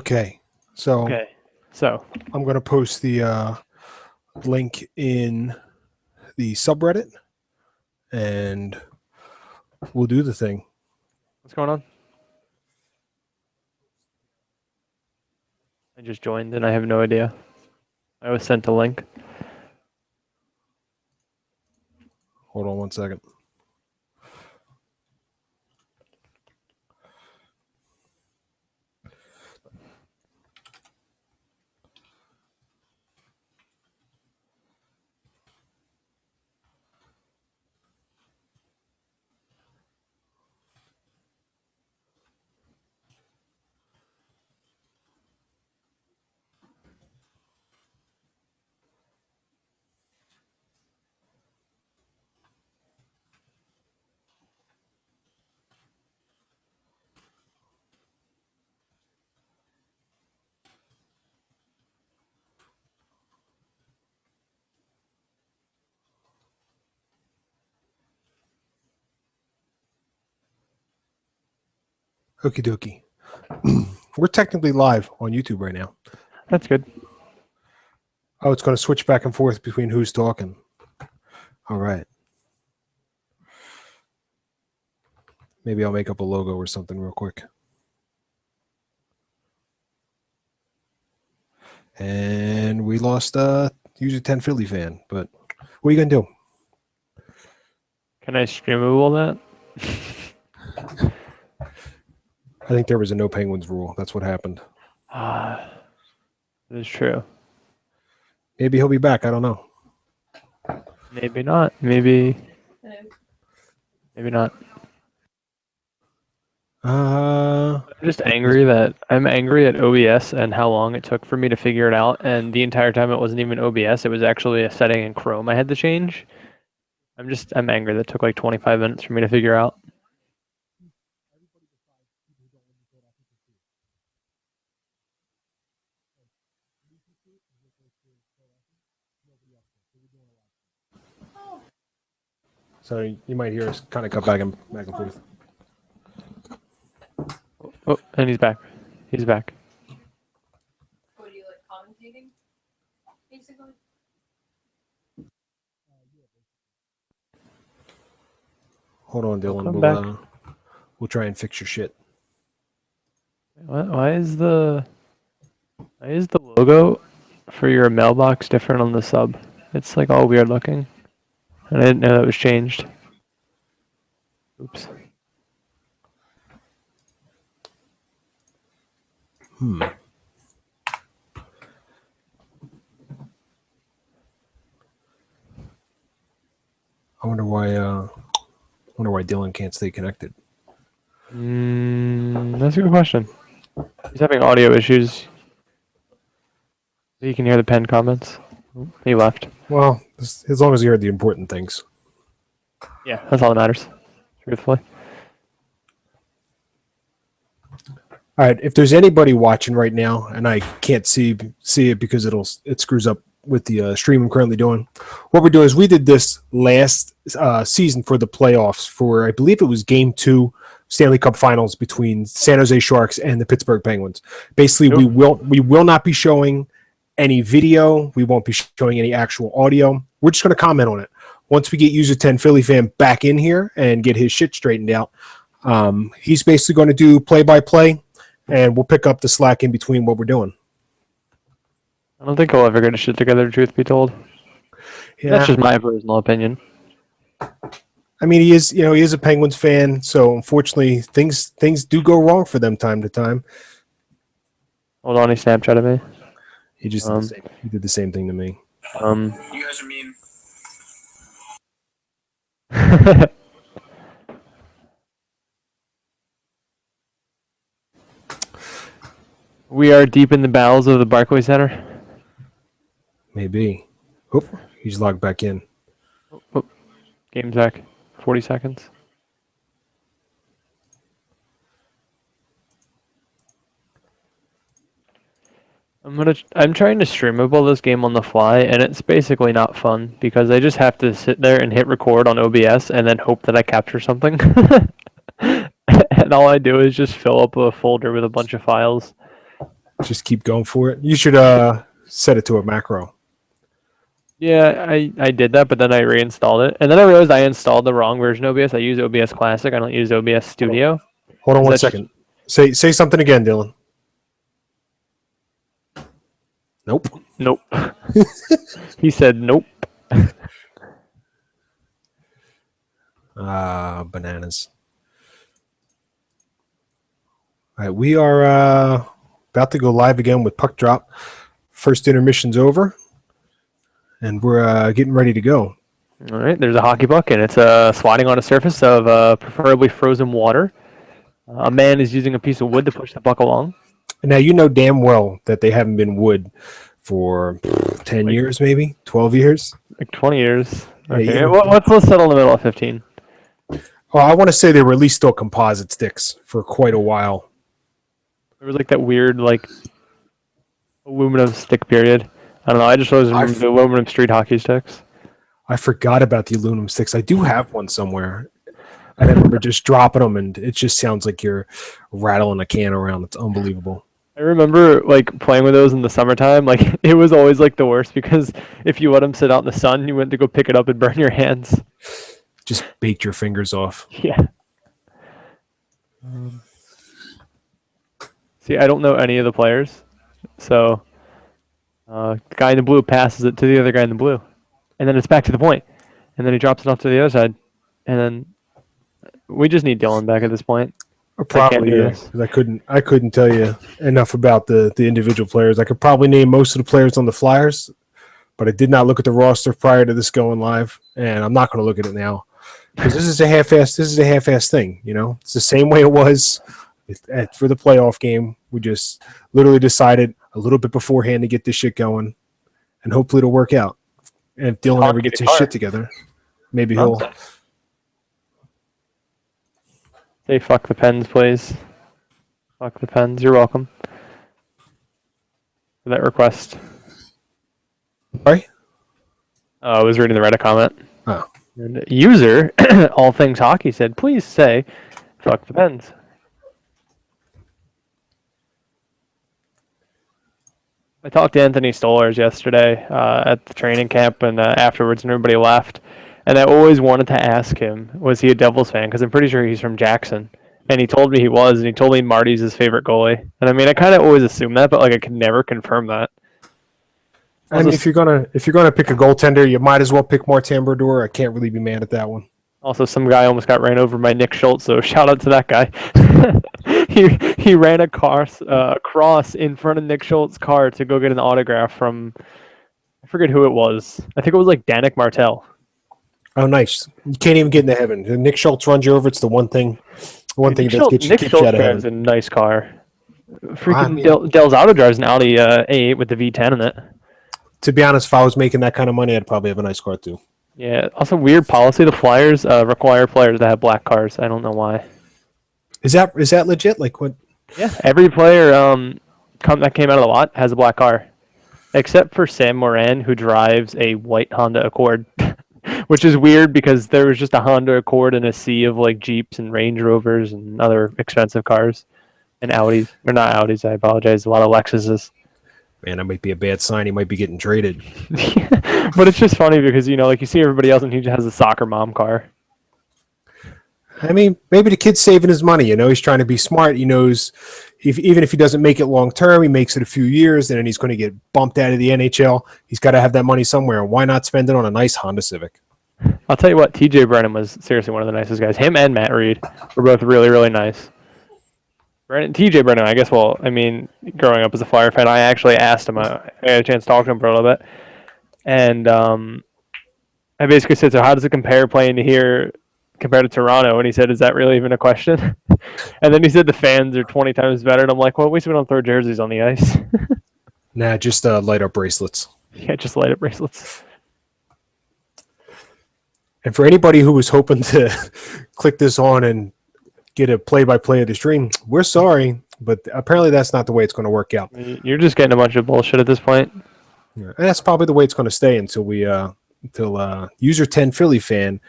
Okay, so Okay, so I'm going to post the link in the subreddit, and we'll do the thing. what's going on? I just joined and I have no idea. I was sent a link. Hold on one second. Okie dokie. We're technically live on YouTube right now. That's good. Oh, it's going to switch back and forth between who's talking. All right. Maybe I'll make up a logo or something real quick. And we lost user 10 Philly fan, but what are you going to do? Can I streamable that? I think there was a no Penguins rule. That's what happened. That is true. Maybe he'll be back. I don't know. Maybe not. Maybe not. I'm just angry that I'm angry at OBS and how long it took for me to figure it out. And the entire time it wasn't even OBS. It was actually a setting in Chrome I had to change. I'm angry that it took like 25 minutes for me to figure out. So you might hear us kind of cut back and forth. Oh, and he's back. He's back. What do you like commentating? Basically. Hold on, Dylan. We'll try and fix your shit. Why is the logo for your mailbox different on the sub? It's like all weird looking. And I didn't know that was changed. Oops. I wonder why Dylan can't stay connected. That's a good question. He's having audio issues. You can hear the pinned comments. He left. Well, as long as you heard the important things. Yeah, that's all that matters. Truthfully. All right, if there's anybody watching right now and I can't see it because it screws up with the stream I'm currently doing, what we're doing is we did this last season for the playoffs for, I believe it was Game 2 Stanley Cup Finals between San Jose Sharks and the Pittsburgh Penguins. Basically, we will not be showing any video. We won't be showing any actual audio. We're just going to comment on it. Once we get user 10 Philly fan back in here and get his shit straightened out, he's basically going to do play-by-play, and we'll pick up the slack in between what we're doing. I don't think he'll ever get his shit together, truth be told. Yeah. That's just my personal opinion. I mean, he is a Penguins fan, so unfortunately things do go wrong for them time to time. Hold on, he Snapchatted me. He just did the same thing to me. You guys are mean. We are deep in the bowels of the Barclays Center. Maybe. Oh, he's logged back in. Oh. Game's back. 40 seconds. I'm trying to streamable this game on the fly, and it's basically not fun because I just have to sit there and hit record on OBS and then hope that I capture something. And all I do is just fill up a folder with a bunch of files. Just keep going for it. You should set it to a macro. Yeah, I did that, but then I reinstalled it, and then I realized I installed the wrong version of OBS. I use OBS Classic. I don't use OBS Studio. Hold on Is one that second. Say something again, Dylan. Nope. Nope. He said nope. Bananas. All right, we are about to go live again with Puck Drop. First intermission's over, and we're getting ready to go. All right, there's a hockey puck, and it's sliding on a surface of preferably frozen water. A man is using a piece of wood to push the puck along. And now you know damn well that they haven't been wood for 10 years, maybe 12 years. Like 20 years. Yeah, Okay, you- let's settle in the middle of 15. Well, I want to say they were at least still composite sticks for quite a while. There was like that weird like aluminum stick period. I don't know. I just always remember the aluminum street hockey sticks. I forgot about the aluminum sticks. I do have one somewhere. I remember just dropping them, and it just sounds like you're rattling a can around. It's unbelievable. I remember like playing with those in the summertime. Like it was always like the worst because if you let them sit out in the sun, you went to go pick it up and burn your hands. Just baked your fingers off. Yeah. See, I don't know any of the players, so the guy in the blue passes it to the other guy in the blue, and then it's back to the point, and then he drops it off to the other side, and then we just need Dylan back at this point. Or probably, do yeah, this. 'cause I couldn't tell you enough about the individual players. I could probably name most of the players on the Flyers, but I did not look at the roster prior to this going live, and I'm not going to look at it now because this is a half-ass thing. You know, it's the same way it was for the playoff game. We just literally decided a little bit beforehand to get this shit going, and hopefully it'll work out. And if Dylan ever gets his shit together, maybe he'll. Say fuck the Pens, please. Fuck the Pens. You're welcome for that request. Sorry? I was reading the Reddit comment. Oh. And user, all things hockey, said, please say fuck the Pens. I talked to Anthony Stollers yesterday at the training camp and afterwards, and everybody left. And I always wanted to ask him, was he a Devils fan? Because I'm pretty sure he's from Jackson. And he told me he was, and he told me Marty's his favorite goalie. And I mean, I kind of always assumed that, but like I could never confirm that. I mean, if you're gonna pick a goaltender, you might as well pick Martin Brodeur. I can't really be mad at that one. Also, some guy almost got ran over by Nick Schultz, so shout out to that guy. he ran a cross in front of Nick Schultz's car to go get an autograph from, I forget who it was. I think it was like Danik Martel. Oh, nice! You can't even get into heaven. Nick Schultz runs you over. It's the one thing that Nick keeps you Schultz out of drives heaven. a nice car. Freaking I mean- Del's Auto drives an Audi A8 with the V10 in it. To be honest, if I was making that kind of money, I'd probably have a nice car too. Yeah. Also, weird policy. The Flyers require players to have black cars. I don't know why. Is that legit? Like what? Yeah. Every player that came out of the lot has a black car, except for Sam Moran, who drives a white Honda Accord. Which is weird because there was just a Honda Accord in a sea of like Jeeps and Range Rovers and other expensive cars and Audis. Or not Audis, I apologize. A lot of Lexuses. Man, that might be a bad sign. He might be getting traded. But it's just funny because, you know, like you see everybody else and he just has a soccer mom car. I mean, maybe the kid's saving his money. You know, he's trying to be smart. He knows even if he doesn't make it long term, he makes it a few years, and then he's going to get bumped out of the NHL. He's got to have that money somewhere. And why not spend it on a nice Honda Civic? I'll tell you what, TJ Brennan was seriously one of the nicest guys. Him and Matt Reed were both really, really nice. TJ Brennan, I guess, well, I mean, growing up as a Flyer fan, I actually asked him, I had a chance to talk to him for a little bit. And I basically said, so how does it compare playing here compared to Toronto? And he said, is that really even a question? And then he said the fans are 20 times better. And I'm like, well, at least we don't throw jerseys on the ice. Nah, just light up bracelets. Yeah, just light up bracelets. And for anybody who was hoping to click this on and get a play-by-play of the stream, we're sorry, but apparently that's not the way it's going to work out. You're just getting a bunch of bullshit at this point. Yeah. And that's probably the way it's going to stay until user 10 Philly fan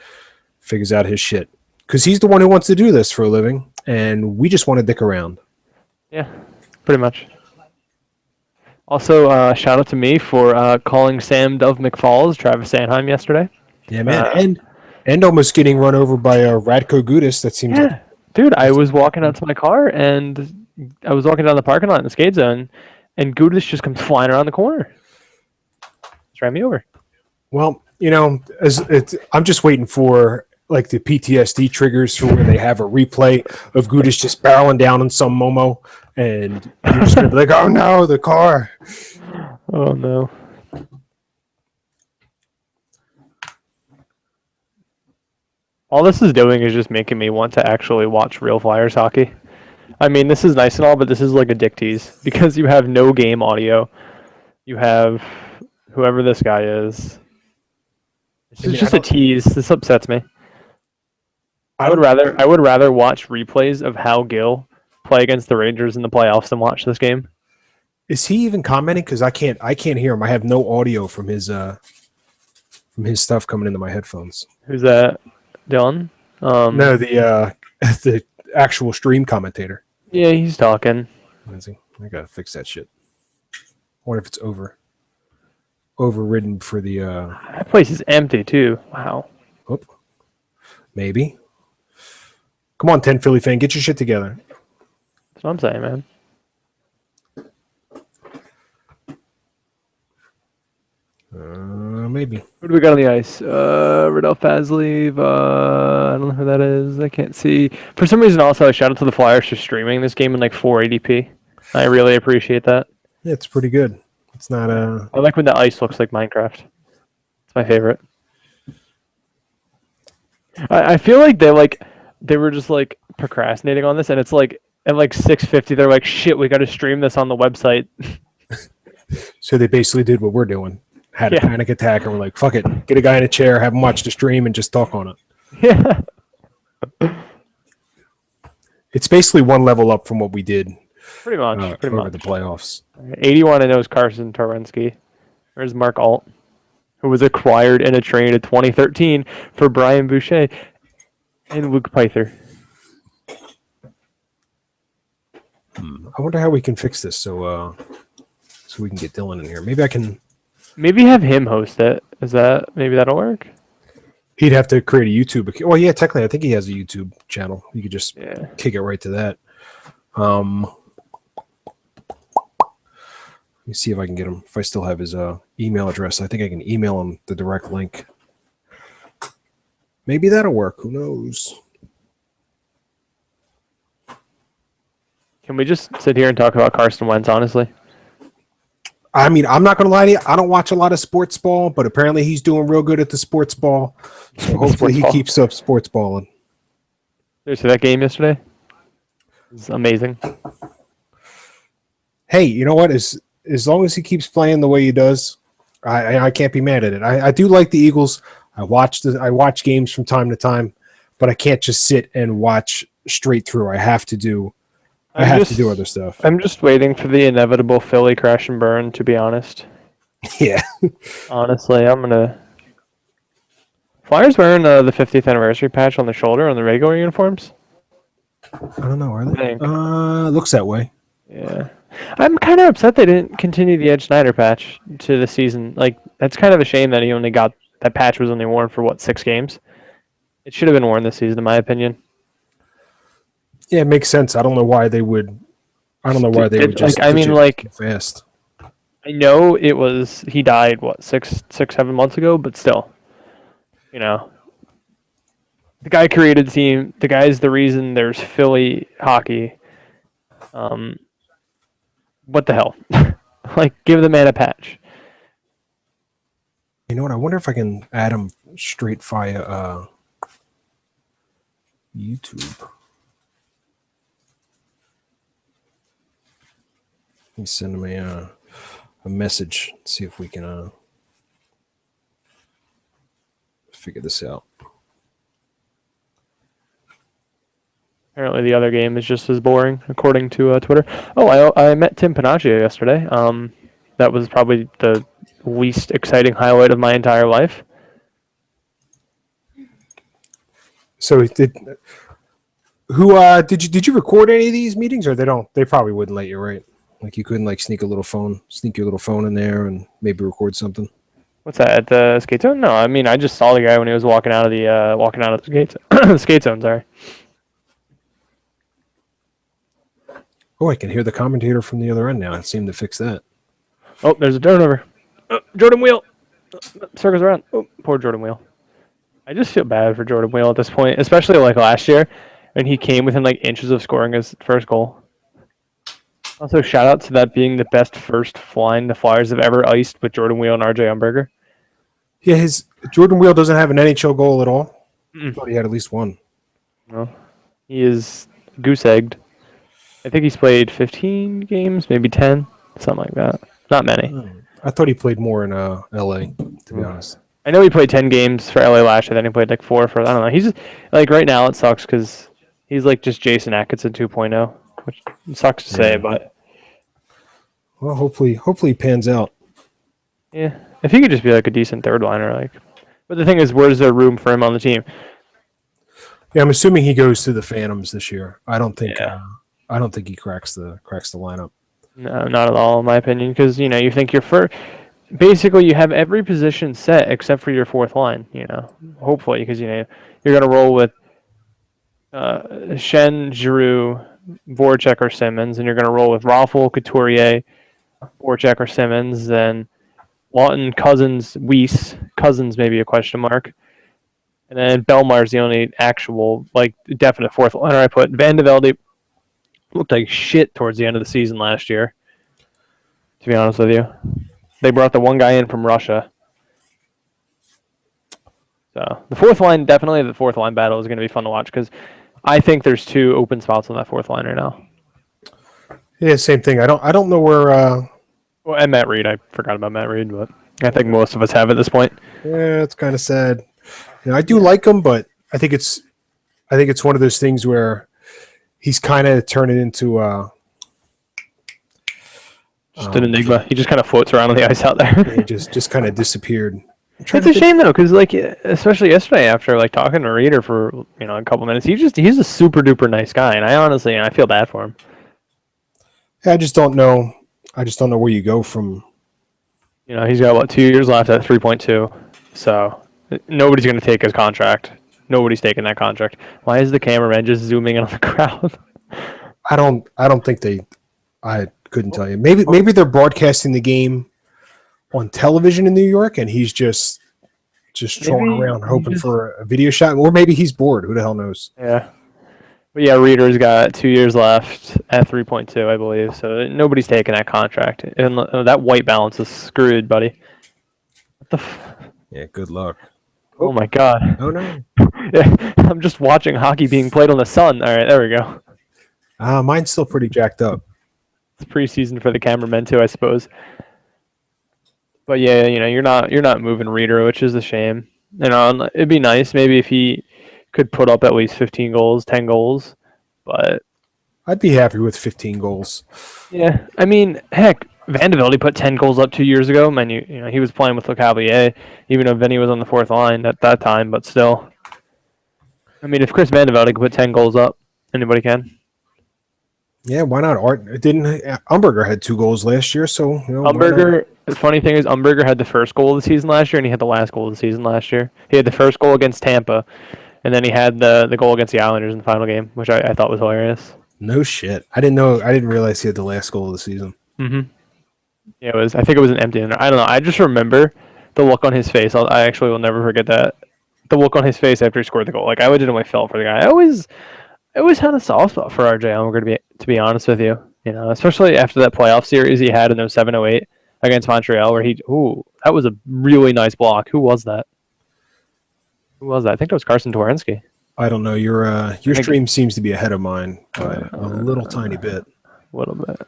figures out his shit, because he's the one who wants to do this for a living, and we just want to dick around. Yeah, pretty much. Also, shout out to me for calling Sam Dove McFalls Travis Sanheim yesterday. Yeah, man, Uh, and almost getting run over by Radko Gudis. That seems like Yeah, dude, I was walking out to my car and I was walking down the parking lot in the skate zone, and Gudis just comes flying around the corner. Just ran me over. well, I'm just waiting for like the PTSD triggers for where they have a replay of Gudis just barreling down on some Momo, and you're just gonna be like, "Oh no, the car!" Oh no. All this is doing is just making me want to actually watch real Flyers hockey. I mean, this is nice and all, but this is like a dick tease because you have no game audio. You have whoever this guy is. It's I mean, just a tease. This upsets me. I I would don't- rather watch replays of how Gill play against the Rangers in the playoffs than watch this game. Is he even commenting? Because I can't hear him. I have no audio from his stuff coming into my headphones. Who's that? Dylan? No, the the actual stream commentator. Yeah, he's talking. Is he? I gotta fix that shit. I wonder if it's overridden for the That place is empty too. Wow. maybe. Come on, 10 Philly fan, get your shit together. That's what I'm saying, man. Maybe. Who do we got on the ice? Rodolph Fazlev. I don't know who that is. I can't see. For some reason, also, a shout out to the Flyers for streaming this game in like 480p. I really appreciate that. Yeah, it's pretty good. It's not I like when the ice looks like Minecraft. It's my favorite. I feel like they were just like procrastinating on this, and it's like at like 6:50, they're like, "Shit, we got to stream this on the website." So they basically did what we're doing. Had a Yeah. panic attack and we're like, fuck it. Get a guy in a chair, have him watch the stream and just talk on it. Yeah, It's basically one level up from what we did pretty much. Pretty over much. the playoffs. 81, I know, is Carson Torensky. There's Mark Alt, who was acquired in a trade in 2013 for Brian Boucher and Luke Pyther. I wonder how we can fix this so we can get Dylan in here. Maybe I can. Maybe have him host it. Maybe that'll work? He'd have to create a YouTube account. Well, yeah, technically, I think he has a YouTube channel. You could just Yeah. kick it right to that. Let me see if I can get him. If I still have his email address, I think I can email him the direct link. Maybe that'll work. Who knows? Can we just sit here and talk about Carson Wentz, honestly? I mean, I'm not going to lie to you. I don't watch a lot of sports ball, but apparently he's doing real good at the sports ball. So hopefully he ball. keeps up sports balling. Did you see that game yesterday? It was amazing. Hey, you know what? As long as he keeps playing the way he does, I can't be mad at it. I do like the Eagles. I watch games from time to time, but I can't just sit and watch straight through. I have to do other stuff. I'm just waiting for the inevitable Philly crash and burn, to be honest. Yeah. Honestly, I'm gonna. Flyers wearing the 50th anniversary patch on the shoulder on the regular uniforms. I don't know. Are they? Think. Looks that way. Yeah, I'm kind of upset they didn't continue the Ed Schneider patch to the season. Like, that's kind of a shame that he only got that patch was only worn for what, 6 games. It should have been worn this season, in my opinion. Yeah, it makes sense. I don't know why they would. I don't know why they would just. Like, I mean, like, fast. I know it was he died what 7 months ago, but still, you know, the guy created the team. The guy's the reason there's Philly hockey. What the hell? Like, give the man a patch. You know what? I wonder if I can add him straight via YouTube. Let me send him a message. See if we can figure this out. Apparently, the other game is just as boring, according to Twitter. Oh, I met Tim Panaccio yesterday. That was probably the least exciting highlight of my entire life. So did you record any of these meetings, or they don't? They probably wouldn't let you, right? Like you couldn't like sneak your little phone in there and maybe record something. What's that at the skate zone? No, I mean I just saw the guy when he was walking out of the skate zone. Sorry. Oh, I can hear the commentator from the other end now. It seemed to fix that. Oh, there's a turnover. Jordan Wheel circles around. Oh, poor Jordan Wheel. I just feel bad for Jordan Wheel at this point, especially like last year when he came within like inches of scoring his first goal. Also, shout out to that being the best first line the Flyers have ever iced with Jordan Wheel and RJ Umberger. Yeah, his Jordan Wheel doesn't have an NHL goal at all. I Mm-mm. thought he had at least one. No, he is goose egged. I think he's played 15 games, maybe 10, something like that. Not many. I thought he played more in LA, to be honest. I know he played 10 games for LA last year, then he played like 4 for, I don't know. He's just, like right now it sucks because he's like just Jason Atkinson 2.0, which sucks to say, Yeah. but Well, hopefully he pans out. yeah. If he could just be like a decent third liner, like. But the thing is, where's there room for him on the team? Yeah, I'm assuming he goes to the Phantoms this year. I don't think he cracks the lineup. No, not at all, in my opinion, because you think you're basically you have every position set except for your fourth line. Hopefully, because you're gonna roll with Shen, Giroux, Voracek or Simmons, and you're gonna roll with Raffle, Couturier, Voracek or Simmons, then Lawton, Cousins, Weiss. Cousins maybe a question mark, and then Belmar's the only actual definite fourth liner I put. Van de Velde looked like shit towards the end of the season last year. To be honest with you, they brought the one guy in from Russia. So the fourth line battle is going to be fun to watch because I think there's 2 open spots on that fourth line right now. Yeah, same thing. I don't know where. Well, and Matt Reed, I forgot about Matt Reed, but I think most of us have at this point. Yeah, it's kind of sad. I do like him, but I think it's one of those things where he's kind of turning into Just an enigma. He just kind of floats around on the ice out there. he just kind of disappeared. It's a shame though, because especially yesterday after talking to Reader for a couple minutes, he's a super duper nice guy, and I feel bad for him. Yeah, I just don't know where you go from. He's got 2 years left at 3.2, so nobody's going to take his contract. Nobody's taking that contract. Why is the cameraman just zooming in on the crowd? I don't think I couldn't tell you. Maybe they're broadcasting the game on television in New York, and he's just strolling around hoping for a video shot, or maybe he's bored. Who the hell knows? Yeah. But yeah, Reader's got 2 years left at 3.2, I believe. So nobody's taking that contract. And that white balance is screwed, buddy. What the Yeah, good luck. Oh my god. Oh no. Yeah, I'm just watching hockey being played on the sun. All right, there we go. Mine's still pretty jacked up. It's preseason for the cameramen too, I suppose. But yeah, you're not moving Reader, which is a shame. It'd be nice maybe if he could put up at least 15 goals, 10 goals, but I'd be happy with 15 goals. yeah, I mean, heck, Van de Velde put 10 goals up 2 years ago. Man, he was playing with LeCavalier, even though Vinny was on the fourth line at that time, but still. I mean, if Chris Van de Velde could put 10 goals up, anybody can. Yeah, why not? Umberger had 2 goals last year, so Umberger. The funny thing is, Umberger had the first goal of the season last year, and he had the last goal of the season last year. He had the first goal against Tampa, and then he had the goal against the Islanders in the final game, which I thought was hilarious. No shit. I didn't realize he had the last goal of the season. Mm-hmm. Yeah, I think it was an empty net. I don't know. I just remember the look on his face. I actually will never forget that. The look on his face after he scored the goal. I legitimately felt for the guy. I always had a soft spot for RJ Allmerger, to be honest with you. Especially after that playoff series he had in 07-08 against Montreal, where that was a really nice block. Who was that? I think that was Carson Twarynski. I don't know. Your stream seems to be ahead of mine by a little tiny bit. A little bit.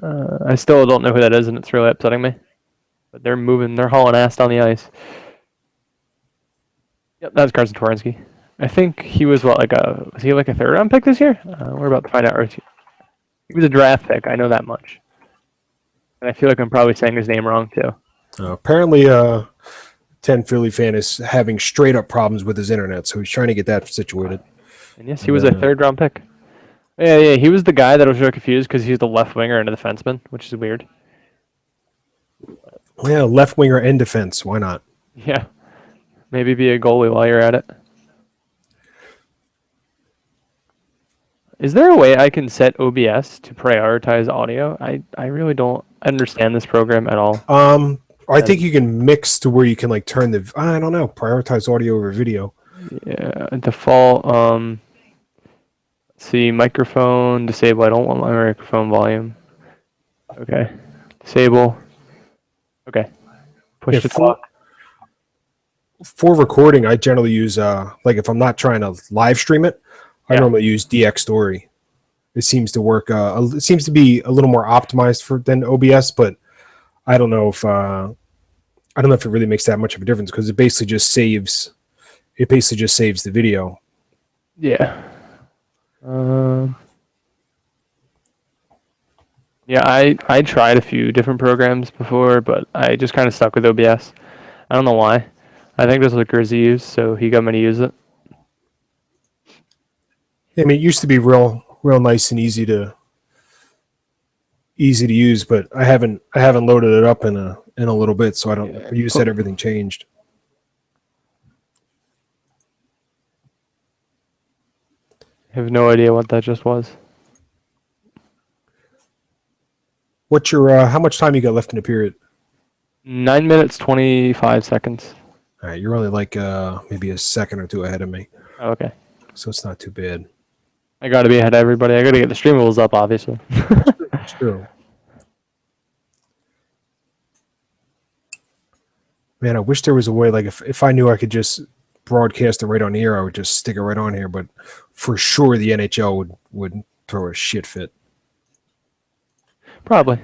I still don't know who that is, and it's really upsetting me. But they're moving. They're hauling ass down the ice. Yep, that's Carson Twarynski. I think he was was he like a third round pick this year? We're about to find out. He was a draft pick. I know that much. And I feel like I'm probably saying his name wrong too. Apparently, 10 Philly fan is having straight up problems with his internet, so he's trying to get that situated. And yes, he was a third round pick. Yeah, he was the guy that was really confused because he's the left winger and a defenseman, which is weird. Yeah, left winger and defense. Why not? Yeah, maybe be a goalie while you're at it. Is there a way I can set OBS to prioritize audio? I really don't understand this program at all. I think you can mix to where you can like turn the. I don't know. Prioritize audio over video. Yeah, default. Let's see, microphone disable. I don't want my microphone volume. Okay, disable. Okay, push Yeah, to talk. For recording, I generally use like if I'm not trying to live stream it, I Yeah. normally use DX Story. It seems to work. It seems to be a little more optimized than OBS, but I don't know if it really makes that much of a difference because it basically just saves. It basically just saves the video. Yeah. Yeah, I tried a few different programs before, but I just kind of stuck with OBS. I don't know why. I think that's what Grizzy used, so he got me to use it. I mean, it used to be real nice and easy to use, but I haven't loaded it up in a little bit, so I don't. Yeah, You said everything changed. I have no idea what that just was. What's your how much time you got left in the period? 9 minutes 25 seconds. All right, you're only like maybe a second or two ahead of me, Oh, okay. so it's not too bad. I got to be ahead of everybody. I got to get the streamables up, obviously. It's true. Man, I wish there was a way. Like if I knew I could just broadcast it right on here, I would just stick it right on here. But for sure, the NHL would throw a shit fit. Probably.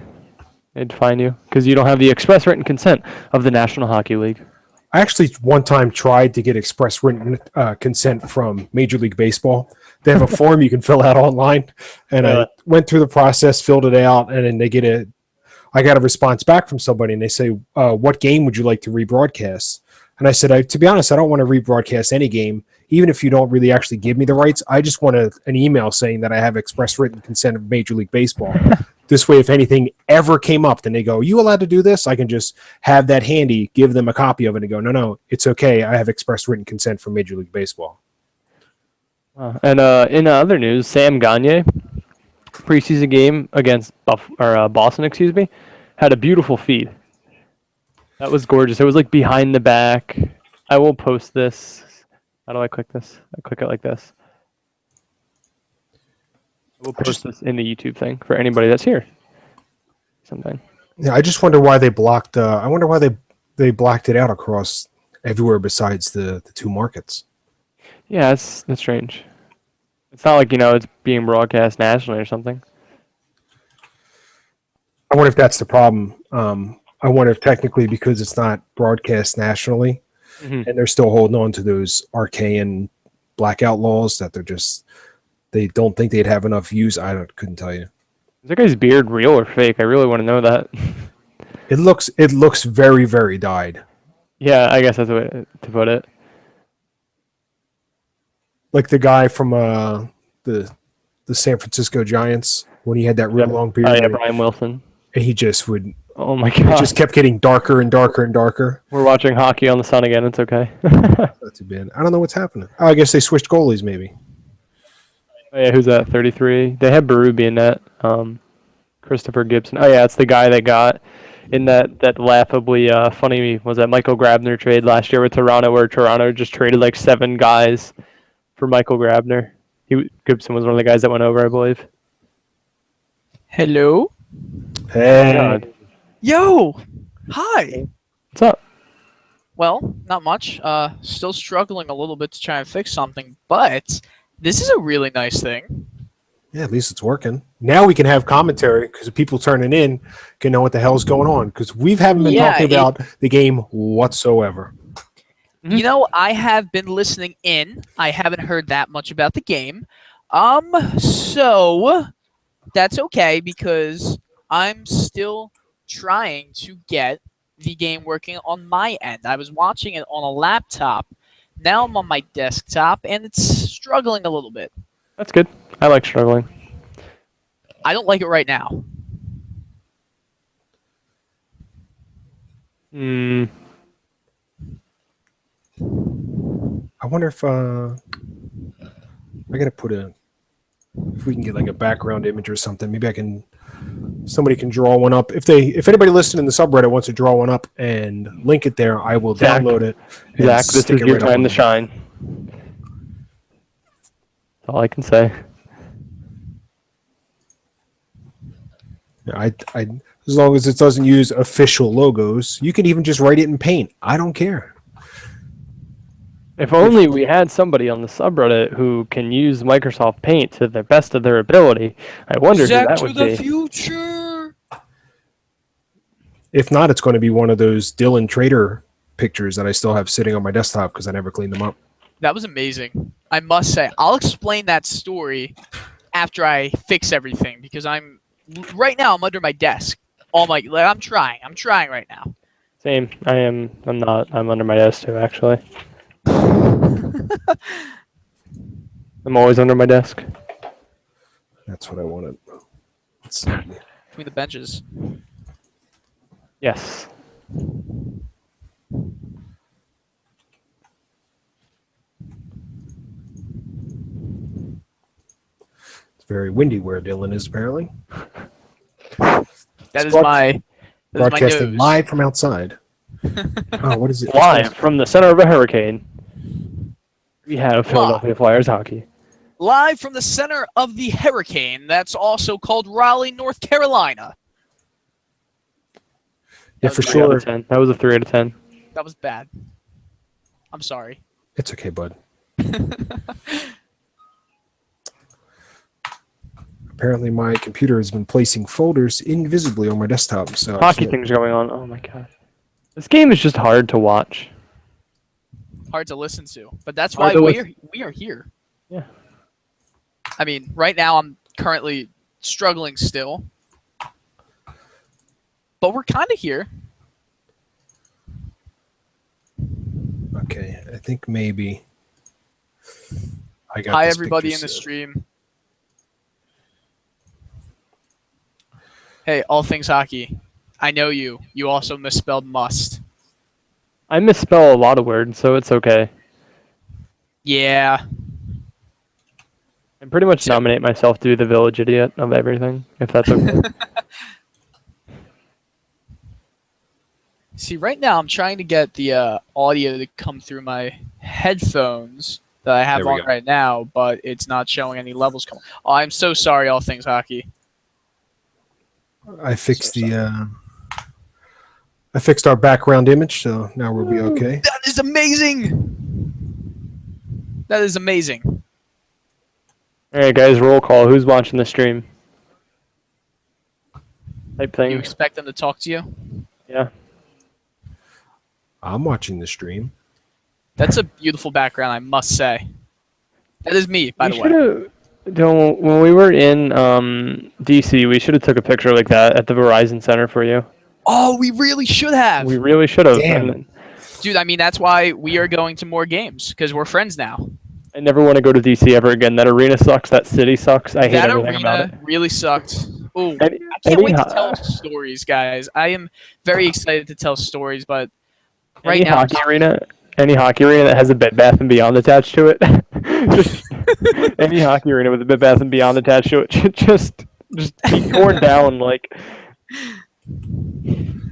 They'd find you because you don't have the express written consent of the National Hockey League. I actually one time tried to get express written consent from Major League Baseball. They have a form you can fill out online, and I went through the process, filled it out, and then I got a response back from somebody, and they say, "What game would you like to rebroadcast?" And I said, "To be honest, I don't want to rebroadcast any game, even if you don't really actually give me the rights. I just want an email saying that I have express written consent of Major League Baseball." This way, if anything ever came up, then they go, "You allowed to do this?" I can just have that handy, give them a copy of it, and go, "No, it's okay. I have express written consent from Major League Baseball." And in other news, Sam Gagne, preseason game against Boston, had a beautiful feed. That was gorgeous. It was like behind the back. I will post this. How do I click this? I click it like this. I will post this in the YouTube thing for anybody that's here. Something. Yeah, I just wonder why they blocked. I wonder why they blacked it out across everywhere besides the two markets. Yeah, that's strange. It's not like it's being broadcast nationally or something. I wonder if that's the problem. I wonder if technically because it's not broadcast nationally, and they're still holding on to those arcane blackout laws that they don't think they'd have enough views. Couldn't tell you. Is that guy's beard real or fake? I really want to know that. It looks very, very dyed. Yeah, I guess that's the way to put it. Like the guy from the San Francisco Giants when he had that real long beard. Oh yeah, Brian Wilson. And he just would. Oh my It god! just kept getting darker and darker and darker. We're watching hockey on the sun again. It's okay. Not too bad. I don't know what's happening. Oh, I guess they switched goalies maybe. Oh yeah, who's that? 33. They had Berube in that. Christopher Gibson. Oh yeah, it's the guy that got in that laughably funny was that Michael Grabner trade last year with Toronto, where Toronto just traded like 7 guys for Michael Grabner. Gibson was one of the guys that went over, I believe. Hello? Hey. God. Yo! Hi! What's up? Well, not much. Still struggling a little bit to try and fix something, but this is a really nice thing. Yeah, at least it's working. Now we can have commentary because people turning in can know what the hell's going on because we haven't been talking about the game whatsoever. You know, I have been listening in. I haven't heard that much about the game. So that's okay because I'm still trying to get the game working on my end. I was watching it on a laptop. Now I'm on my desktop, and it's struggling a little bit. That's good. I like struggling. I don't like it right now. Hmm. I wonder if I gotta put if we can get like a background image or something. Maybe somebody can draw one up. If anybody listening in the subreddit wants to draw one up and link it there, I will Zach. download it. And Zach, this stick is it your right up time on to there. shine. That's all I can say. As long as it doesn't use official logos, you can even just write it in paint. I don't care. If only we had somebody on the subreddit who can use Microsoft Paint to the best of their ability. I wonder who that would be. future. If not, it's going to be one of those Dylan Trader pictures that I still have sitting on my desktop because I never cleaned them up. That was amazing. I must say, I'll explain that story after I fix everything because right now I'm under my desk. I'm trying right now. Same. I'm not. I'm under my desk too, actually. I'm always under my desk. That's what I wanted. Let's Between the benches. Yes. It's very windy where Dylan is apparently. That is my Broadcasting nose. live from outside. Oh, what is it? Live from the center of a hurricane, we have Philadelphia Flyers hockey. Live from the center of the hurricane, that's also called Raleigh, North Carolina. Yeah, for sure. That was a 3 out of 10. That was bad. I'm sorry. It's okay, bud. Apparently, my computer has been placing folders invisibly on my desktop. So Hockey things going on. Oh my god. This game is just hard to watch. Hard to listen to, but that's why we are here. Yeah. I mean, right now I'm currently struggling still, but we're kind of here. Okay, I think maybe I got. Hi, this everybody picture in the set. stream. Hey, all things hockey. I know you. You also misspelled must. I misspell a lot of words, so it's okay. Yeah. I pretty much nominate myself to be the village idiot of everything, if that's okay. See, right now I'm trying to get the audio to come through my headphones that I have There we on go. right now, but it's not showing any levels coming. Oh, I'm so sorry, all things hockey. I fixed I fixed our background image, so now we'll be okay. That is amazing. That is amazing. Alright guys, roll call. Who's watching the stream? Type You thing. expect them to talk to you? Yeah. I'm watching the stream. That's a beautiful background, I must say. That is me, by the way. When we were in DC, we should have took a picture like that at the Verizon Center for you. Oh, we really should have. We really should have. Damn. Dude, I mean, that's why we are going to more games, because we're friends now. I never want to go to DC ever again. That arena sucks. That city sucks. I hate That everything about it. arena really sucked. Ooh, Any- I can't wait to any- tell stories, guys. I am very excited to tell stories, but right any now, any hockey arena that has a Bed Bath and Beyond attached to it, just any hockey arena with a Bed Bath and Beyond attached to it should just be torn down. Like,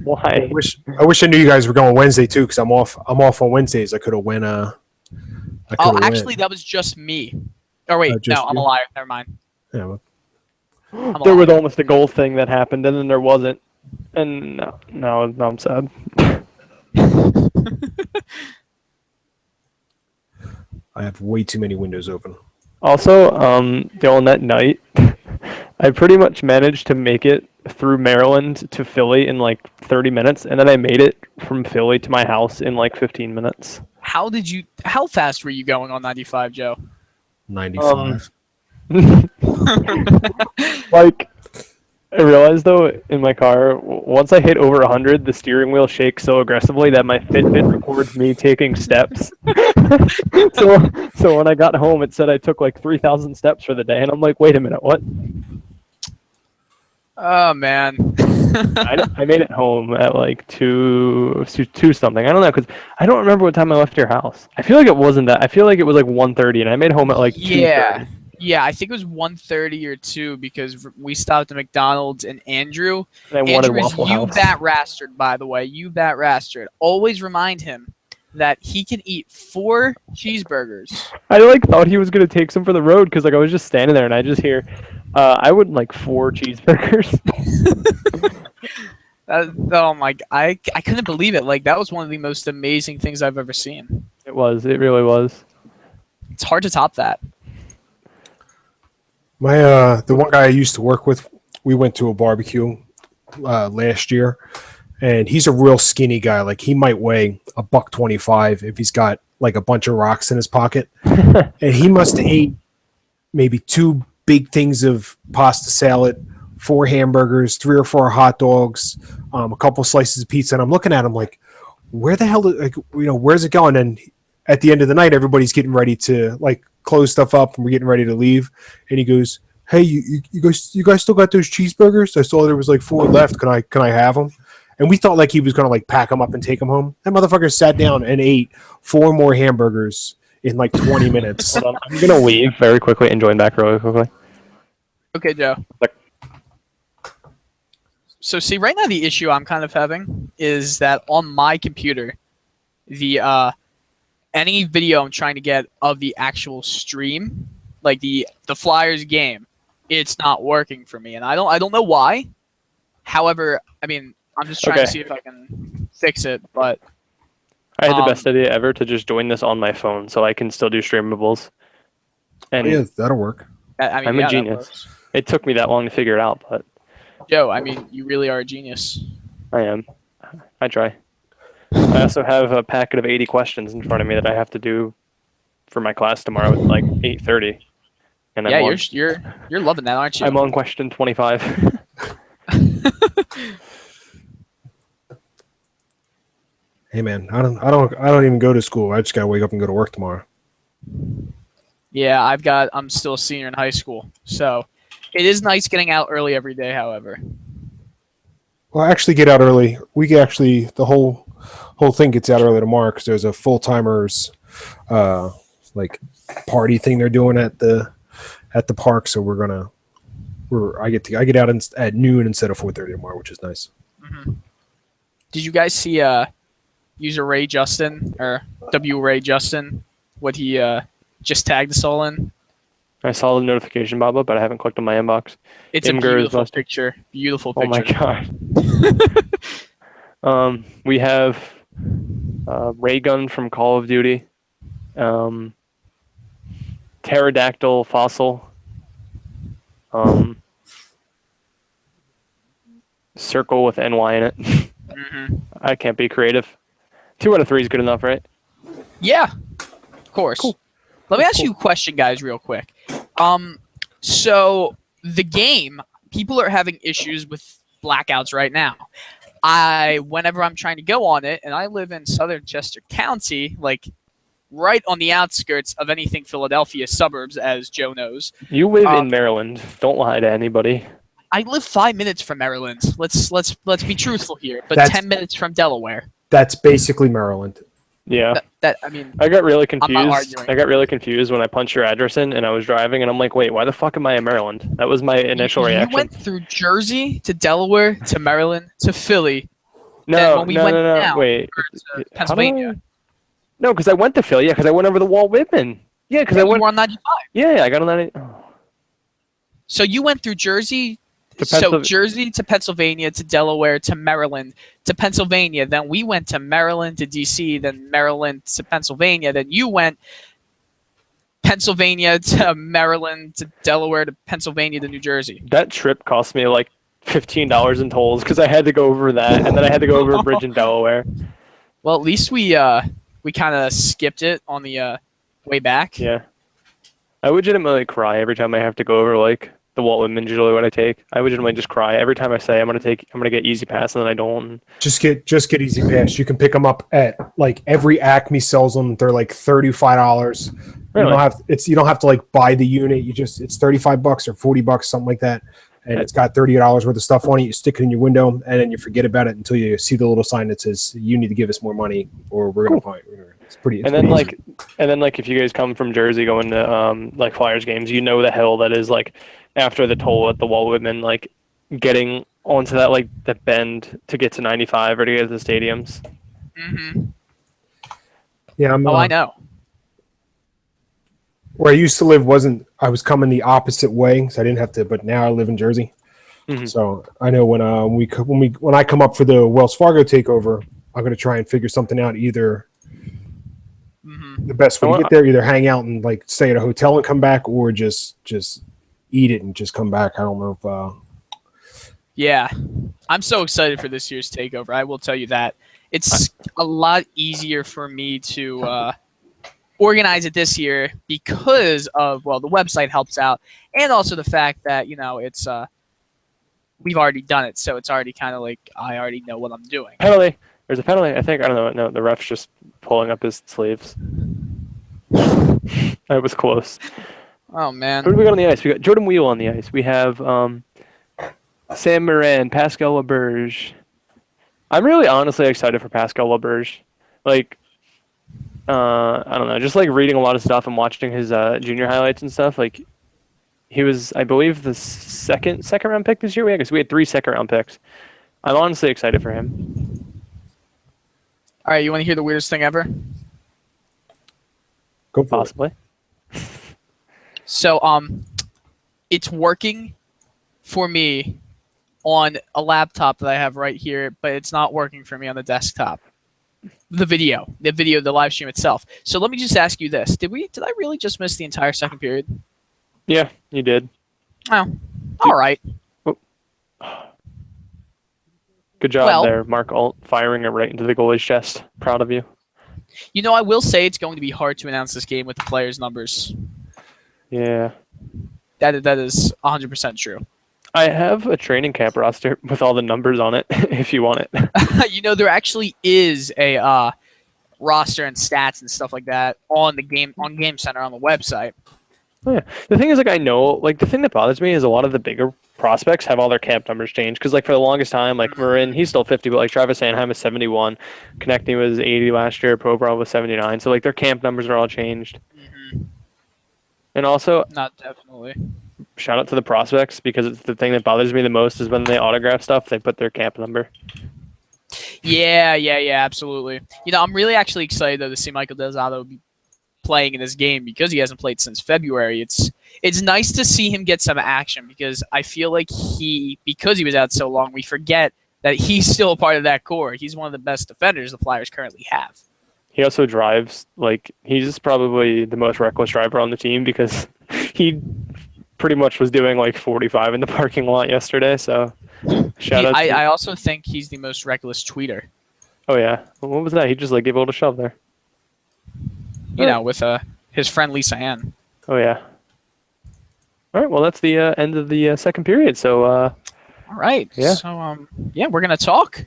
why? I wish I knew you guys were going Wednesday too, because I'm off on Wednesdays. I could have went. oh, actually, that was just me. Oh wait, just no, I'm a you? liar. Never mind. Yeah, well, I'm a There was liar. almost a goal thing that happened, and then there wasn't. And now I'm sad. I have way too many windows open. Also, Dylan, that night, I pretty much managed to make it through Maryland to Philly in like 30 minutes, and then I made it from Philly to my house in like 15 minutes. How fast were you going on 95, Joe? 95. Like, I realized though in my car, once I hit over 100, the steering wheel shakes so aggressively that my Fitbit records me taking steps. so when I got home, it said I took like 3,000 steps for the day, and I'm like, wait a minute, what? Oh man. I made it home at like two something. I don't know because I don't remember what time I left your house. I feel like it wasn't that. I feel like it was like 1:30, and I made home at like 2:30. Yeah, I think it was 1:30 or 2 because we stopped at McDonald's and Andrew. And I wanted Andrew is Waffle House. bat rastard, by the way. You bat rastard. Always remind him that he can eat 4 cheeseburgers. I like thought he was gonna take some for the road because like I was just standing there and I just hear, I would like 4 cheeseburgers. Oh my! I couldn't believe it. Like that was one of the most amazing things I've ever seen. It was. It really was. It's hard to top that. My the one guy I used to work with, we went to a barbecue last year, and he's a real skinny guy. Like he might weigh $125 if he's got like a bunch of rocks in his pocket. And he must have ate maybe 2 big things of pasta salad, 4 hamburgers, 3 or 4 hot dogs, a couple slices of pizza. And I'm looking at him like, where the hell? Where's it going? And at the end of the night, everybody's getting ready to like close stuff up, and we're getting ready to leave. And he goes, "Hey, you guys still got those cheeseburgers? I saw there was like 4 left. Can I have them?" And we thought like he was gonna like pack them up and take them home. That motherfucker sat down and ate 4 more hamburgers in like 20 minutes. Hold on, I'm gonna leave very quickly and join back really quickly. Okay, Joe. So see, right now the issue I'm kind of having is that on my computer, the any video I'm trying to get of the actual stream, like the Flyers game, it's not working for me, and I don't know why. However, I mean, I'm just trying to see if I can fix it, but I had the best idea ever to just join this on my phone so I can still do streamables. And yeah, that'll work. I mean, I'm a genius. It took me that long to figure it out, but Joe, I mean, you really are a genius. I am. I try. I also have a packet of 80 questions in front of me that I have to do for my class tomorrow at like 8:30. And yeah, you're loving that, aren't you? I'm on question 25. Hey man, I don't even go to school. I just gotta wake up and go to work tomorrow. Yeah, I'm still a senior in high school, so it is nice getting out early every day. However, Well, I actually get out early. The whole thing gets out early tomorrow because there's a full timers like party thing they're doing at the park. So I get out at noon instead of 4:30 tomorrow, which is nice. mm-hmm. Did you guys see user Ray Justin or W Ray Justin? What he just tagged us all in? I saw the notification pop up, but I haven't clicked on my inbox. It's a beautiful picture. Beautiful picture. Oh my god. We have ray gun from Call of Duty, pterodactyl fossil, circle with NY in it. Mm-hmm. I can't be creative. 2 out of 3 is good enough, right? Yeah, of course. Cool. Let me ask you a question, guys, real quick. So the game, people are having issues with blackouts right now. Whenever I'm trying to go on it, and I live in Southern Chester County, like right on the outskirts of anything Philadelphia suburbs, as Joe knows. You live in Maryland. Don't lie to anybody. I live 5 minutes from Maryland. Let's be truthful here, but 10 minutes from Delaware. That's basically Maryland. Yeah. I mean, I got really confused. I'm not arguing. I got really confused when I punched your address in and I was driving and I'm like, wait, why the fuck am I in Maryland? That was my initial reaction. You went through Jersey to Delaware to Maryland to Philly. No. Down, wait. To Pennsylvania. No, because I went to Philly. Yeah, because I went over the Walt Whitman. Yeah, because I went. You were on 95. Yeah, I got on 90. Oh. So you went through Jersey. Jersey to Pennsylvania to Delaware to Maryland to Pennsylvania. Then we went to Maryland to DC. Then Maryland to Pennsylvania. Then you went Pennsylvania to Maryland to Delaware to Pennsylvania to New Jersey. That trip cost me like $15 in tolls because I had to go over that, and then I had to go over a bridge in Delaware. Well, at least we kind of skipped it on the way back. Yeah, I legitimately cry every time I have to go over like the Walt Whitman. Usually, what I take, I legitimately just cry every time I say I'm gonna get Easy Pass, and then I don't. Just get Easy Pass. You can pick them up at like every Acme sells them. They're like $35. Really? You don't have to like buy the unit. It's $35 or $40, something like that. and it's got $30 worth of stuff on it. You stick it in your window, and then you forget about it until you see the little sign that says you need to give us more money, or we're gonna find. It's pretty. It's And then pretty easy. like if you guys come from Jersey going to like Flyers games, you know the hill that is like after the toll at the Wall Whitman, like getting onto that like the bend to get to 95 or to get to the stadiums. Mm-hmm. Yeah, Oh, I know. Where I used to live I was coming the opposite way, so I didn't have to. But now I live in Jersey, so I know when I come up for the Wells Fargo takeover, I'm going to try and figure something out. Either the best way to get there, either hang out and like stay at a hotel and come back, or just eat it and just come back. I don't know if. Yeah, I'm so excited for this year's takeover. I will tell you that it's a lot easier for me to organize it this year because of the website helps out, and also the fact that it's we've already done it, so it's already kind of like I already know what I'm doing. Penalty. There's a penalty. I think I don't know. No, the ref's just pulling up his sleeves. It was close. Oh man. Who do we got on the ice? We got Jordan Wheel on the ice. We have Sam Morin, Pascal Laberge. I'm really honestly excited for Pascal Laberge. Like, I don't know, just like reading a lot of stuff and watching his junior highlights and stuff. Like, he was, I believe, the second round pick this year. Yeah, because we had 3 second-round picks. I'm honestly excited for him. All right, you want to hear the weirdest thing ever? Go for Possibly. So, it's working for me on a laptop that I have right here, but it's not working for me on the desktop. The video, the live stream itself. So let me just ask you this: Did I really just miss the entire second period? Yeah, you did. Oh, all right. Good job Well, there, Mark Alt, firing it right into the goalie's chest. Proud of you. I will say it's going to be hard to announce this game with the players' numbers. Yeah. That is 100% true. I have a training camp roster with all the numbers on it, if you want it. There actually is a roster and stats and stuff like that on Game Center on the website. Oh, yeah. The thing is, like, I know, like, the thing that bothers me is a lot of the bigger prospects have all their camp numbers changed. Because, like, for the longest time, like, Marin, he's still 50, but, like, Travis Sanheim is 71. Connecting was 80 last year. Provorov was 79. So, like, their camp numbers are all changed. Mm-hmm. And also, Not definitely. shout out to the prospects, because it's the thing that bothers me the most is when they autograph stuff, they put their camp number. Yeah, absolutely. I'm really actually excited though to see Michael Delzato be playing in this game because he hasn't played since February. It's nice to see him get some action because I feel like because he was out so long, we forget that he's still a part of that core. He's one of the best defenders the Flyers currently have. He also drives, like, he's probably the most reckless driver on the team because he pretty much was doing like 45 in the parking lot yesterday, so shout out to I also think he's the most reckless tweeter. Oh yeah. What was that? He just like gave a little shove there. With his friend Lisa Ann. Oh yeah. All right, well that's the end of the second period. So all right. Yeah. So we're going to talk.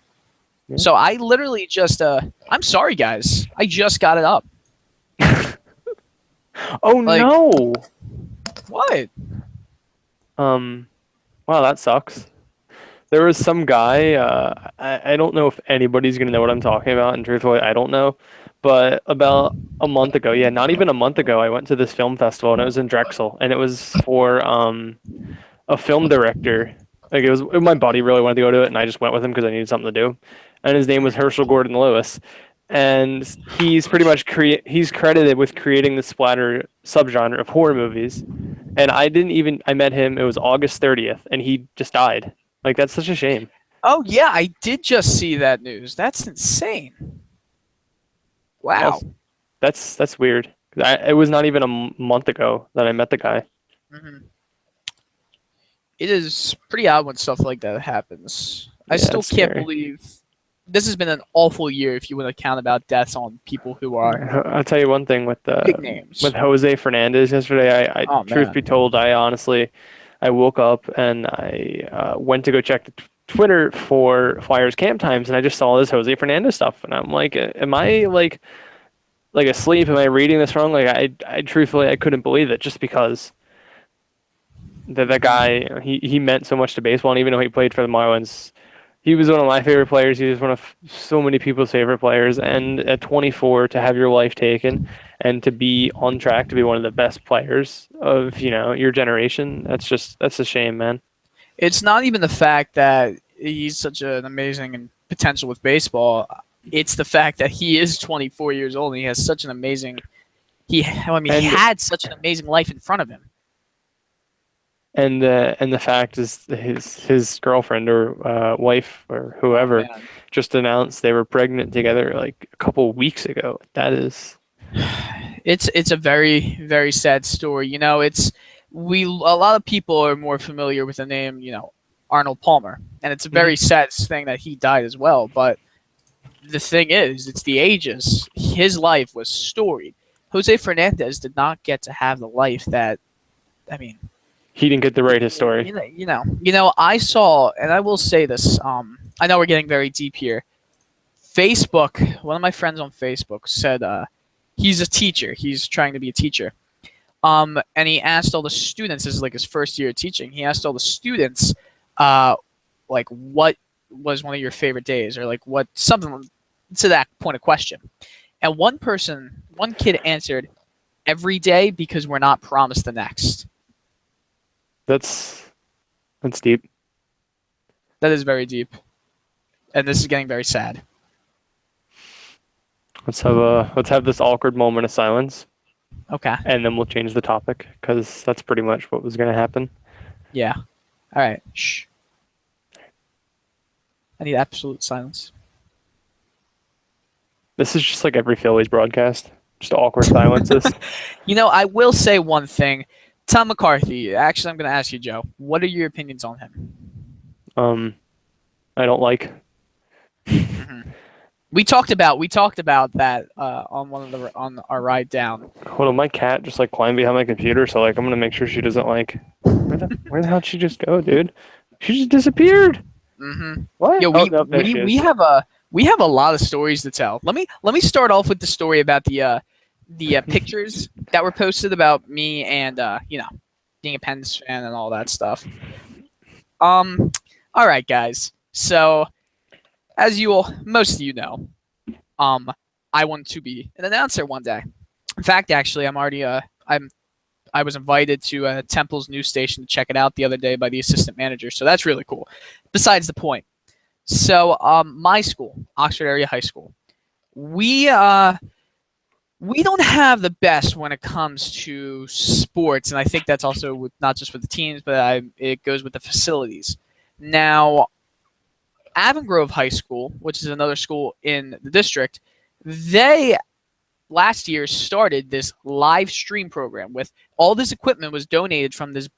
Yeah. So I literally just I'm sorry guys. I just got it up. Oh no. What? Wow, that sucks. There was some guy, I don't know if anybody's going to know what I'm talking about, and truthfully, I don't know, but about a month ago, not even a month ago, I went to this film festival, and it was in Drexel, and it was for a film director. Like, my buddy really wanted to go to it, and I just went with him because I needed something to do, and his name was Herschel Gordon Lewis, and he's pretty much he's credited with creating the splatter subgenre of horror movies. And I met him, it was August 30th, and he just died. Like, that's such a shame. Oh, yeah, I did just see that news. That's insane. Wow. That's weird. It was not even a month ago that I met the guy. Mm-hmm. It is pretty odd when stuff like that happens. I Yeah, still it's can't scary. believe this has been an awful year if you want to count about deaths on people who are I'll tell you one thing with big names. with Jose Fernandez yesterday. Oh, truth man. be told, I woke up and I went to go check the Twitter for Flyers camp times, and I just saw this Jose Fernandez stuff, and I'm like, am I like asleep? Am I reading this wrong? Like, I truthfully I couldn't believe it just because. that guy, he meant so much to baseball, and even though he played for the Marlins, he was one of my favorite players. He was one of so many people's favorite players. And at 24, to have your life taken and to be on track to be one of the best players of your generation, that's a shame, man. It's not even the fact that he's such an amazing potential with baseball. It's the fact that he is 24 years old and he has such an amazing. He had such an amazing life in front of him. And the fact is his girlfriend or wife or whoever just announced they were pregnant together like a couple weeks ago. That is, it's a very, very sad story. A lot of people are more familiar with the name Arnold Palmer, and it's a very sad thing that he died as well. But the thing is, it's the ages. His life was storied. Jose Fernandez did not get to have the life that, he didn't get to write his story. I saw, and I will say this. I know we're getting very deep here. Facebook. One of my friends on Facebook said he's a teacher. He's trying to be a teacher. And he asked all the students. This is like his first year of teaching. He asked all the students, like, what was one of your favorite days, or like what something to that point of question. And one kid answered, every day, because we're not promised the next. That's deep. That is very deep, and this is getting very sad. Let's have this awkward moment of silence. Okay. And then we'll change the topic because that's pretty much what was going to happen. Yeah. All right. Shh. I need absolute silence. This is just like every Phillies broadcast. Just awkward silences. I will say one thing. Tom McCarthy. Actually, I'm going to ask you, Joe. What are your opinions on him? I don't like. We talked about that on our ride down. Hold on, my cat just like climbed behind my computer, so like I'm gonna make sure she doesn't like. Where the hell did she just go, dude? She just disappeared. What? Yo, we have a lot of stories to tell. Let me start off with the story about the pictures that were posted about me and being a Pens fan and all that stuff. All right, guys. So, as most of you know, I want to be an announcer one day. In fact, actually, I was invited to Temple's news station to check it out the other day by the assistant manager. So that's really cool. Besides the point. So my school, Oxford Area High School, we don't have the best when it comes to sports, and I think that's also not just for the teams, but it goes with the facilities. Now, Avon Grove High School, which is another school in the district, they last year started this live stream program with all this equipment was donated from this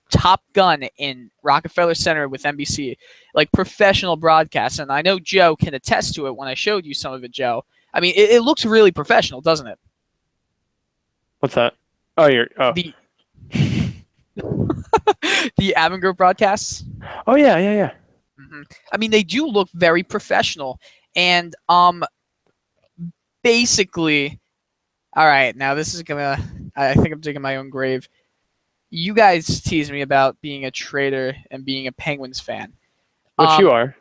Top Gun in Rockefeller Center with NBC, like professional broadcasts. And I know Joe can attest to it when I showed you some of it, Joe. I mean, it looks really professional, doesn't it? What's that? Oh, The Avon Grove broadcasts. Oh yeah. Mm-hmm. I mean, they do look very professional, and basically, all right. Now this is gonna. I think I'm digging my own grave. You guys tease me about being a traitor and being a Penguins fan. Which you are.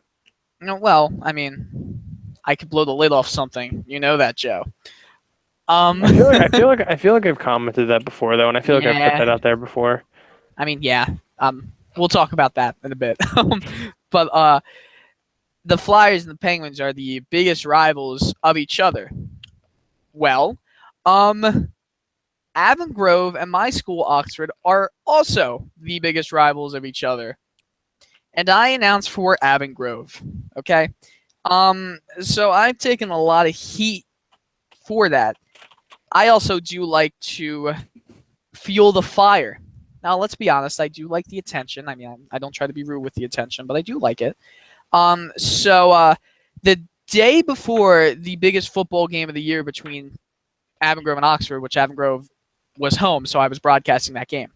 No, well, I mean, I could blow the lid off something. You know that, Joe. I feel like I've commented that before though, and I feel like I've put that out there before. I mean, yeah. We'll talk about that in a bit. But the Flyers and the Penguins are the biggest rivals of each other. Well, Avon Grove and my school, Oxford, are also the biggest rivals of each other. And I announced for Avon Grove. Okay? So I've taken a lot of heat for that. I also do like to fuel the fire. Now, let's be honest. I do like the attention. I mean, I don't try to be rude with the attention, but I do like it. So the day before the biggest football game of the year between Avon Grove and Oxford, which Avon Grove was home, so I was broadcasting that game,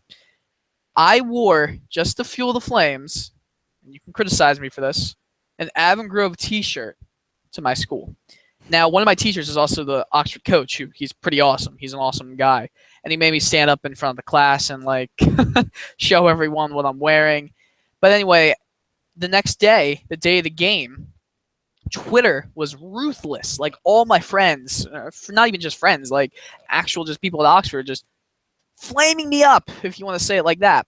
I wore, just to fuel the flames, and you can criticize me for this, an Avon Grove t-shirt to my school. Now, one of my teachers is also the Oxford coach, he's pretty awesome. He's an awesome guy. and he made me stand up in front of the class and like show everyone what I'm wearing. But anyway, the next day, the day of the game, Twitter was ruthless. Like all my friends, not even just friends, like actual just people at Oxford, just flaming me up, if you want to say it like that.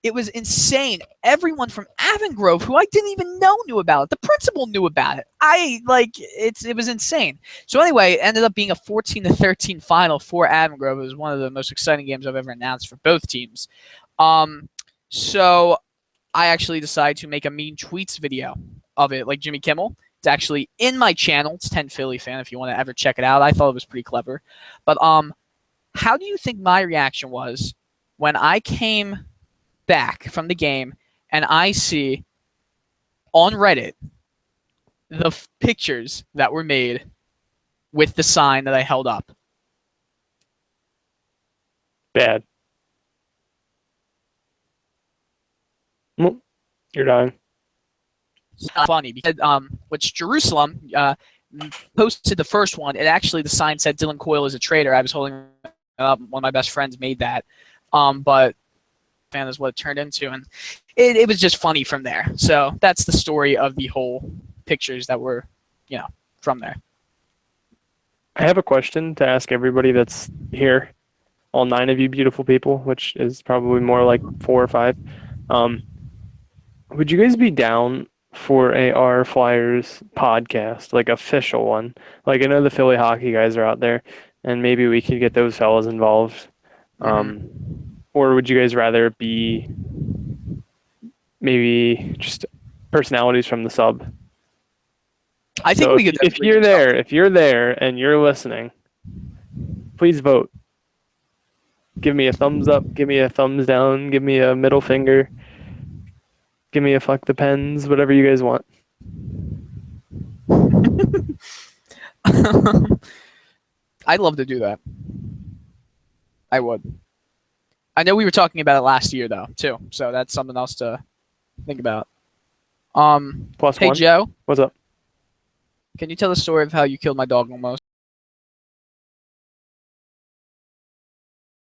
It was insane. Everyone from Avongrove, who I didn't even know, knew about it. The principal knew about it. It was insane. So anyway, it ended up being a 14-13 final for Avongrove. It was one of the most exciting games I've ever announced for both teams. So I actually decided to make a mean tweets video of it, like Jimmy Kimmel. It's actually in my channel. It's 10 Philly fan if you want to ever check it out. I thought it was pretty clever. But how do you think my reaction was when I came back from the game and I see on Reddit the pictures that were made with the sign that I held up? Bad. Well, you're dying. It's not funny because which Jerusalem posted the first one. It actually, the sign said Dylan Coyle is a traitor. I was holding it up. One of my best friends made that. But fan is what it turned into, and it was just funny from there. So that's the story of the whole pictures that were, from there. I have a question to ask everybody that's here, all 9 of you beautiful people, which is probably more like 4 or 5. Would you guys be down for a R Flyers podcast, like official one? Like I know the Philly hockey guys are out there, and maybe we could get those fellas involved. Or would you guys rather be maybe just personalities from the sub? I think So we could. if you're there and you're listening, please vote. Give me a thumbs up, give me a thumbs down, give me a middle finger, give me a fuck the pens, whatever you guys want. I'd love to do that. I would. I know we were talking about it last year though, too. So that's something else to think about. Plus Hey one. Joe, What's up? can you tell the story of how you killed my dog almost?